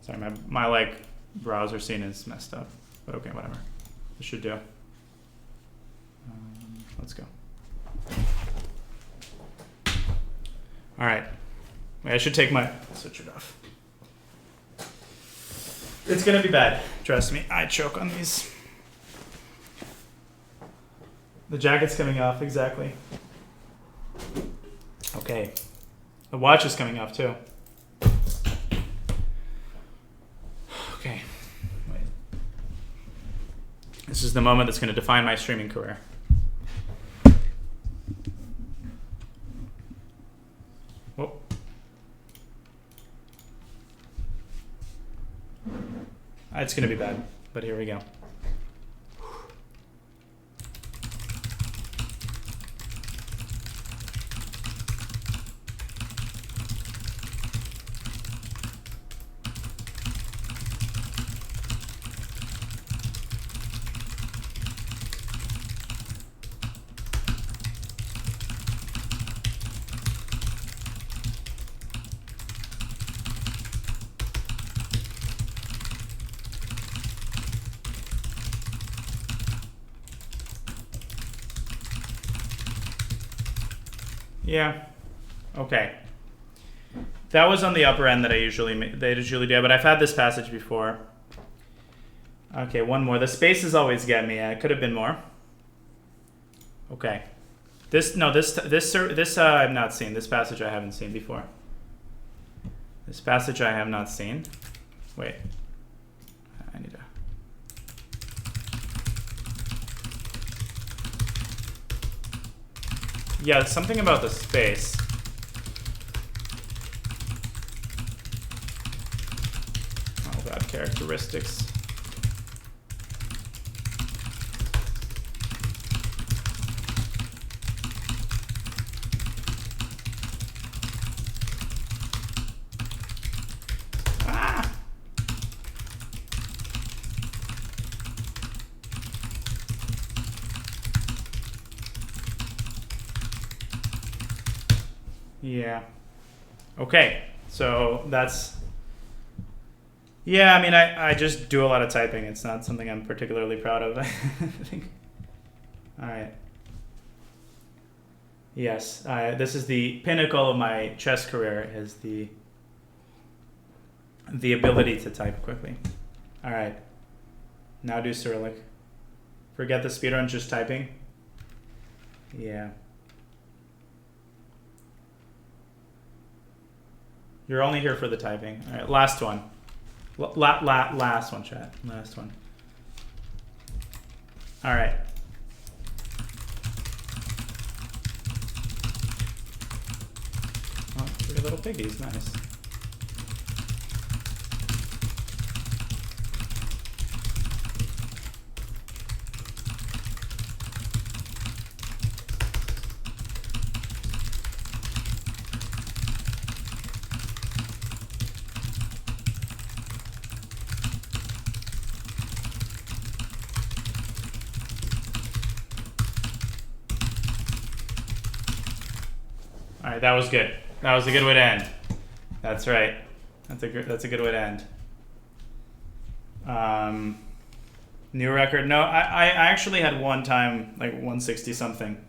Sorry, my like browser scene is messed up, but okay, whatever. This should do. Let's go. All right. Wait, I should take my switch it off. It's gonna be bad. Trust me, I choke on these. The jacket's coming off, exactly. Okay. The watch is coming off too. Okay. Wait. This is the moment that's going to define my streaming career. Oh. It's going to be bad, but here we go. Yeah. Okay. That was on the upper end that they usually do, but I've had this passage before. Okay, one more. The spaces always get me. It could have been more. Okay. This I've not seen. This passage I haven't seen before. This passage I have not seen. Wait. I need to. Yeah, something about the space. Oh god, characteristics. Ah! Yeah. Okay. So that's... Yeah, I mean, I just do a lot of typing. It's not something I'm particularly proud of, I think. All right. Yes. This is the pinnacle of my chess career, is the ability to type quickly. All right. Now do Cyrillic. Forget the speedrun, just typing. Yeah. You're only here for the typing. All right, last one. Last one, chat. Last one. All right. Oh, pretty little piggies. Nice. All right, that was good. That was a good way to end. That's right. That's a good way to end. New record. No, I actually had one time like 160 something.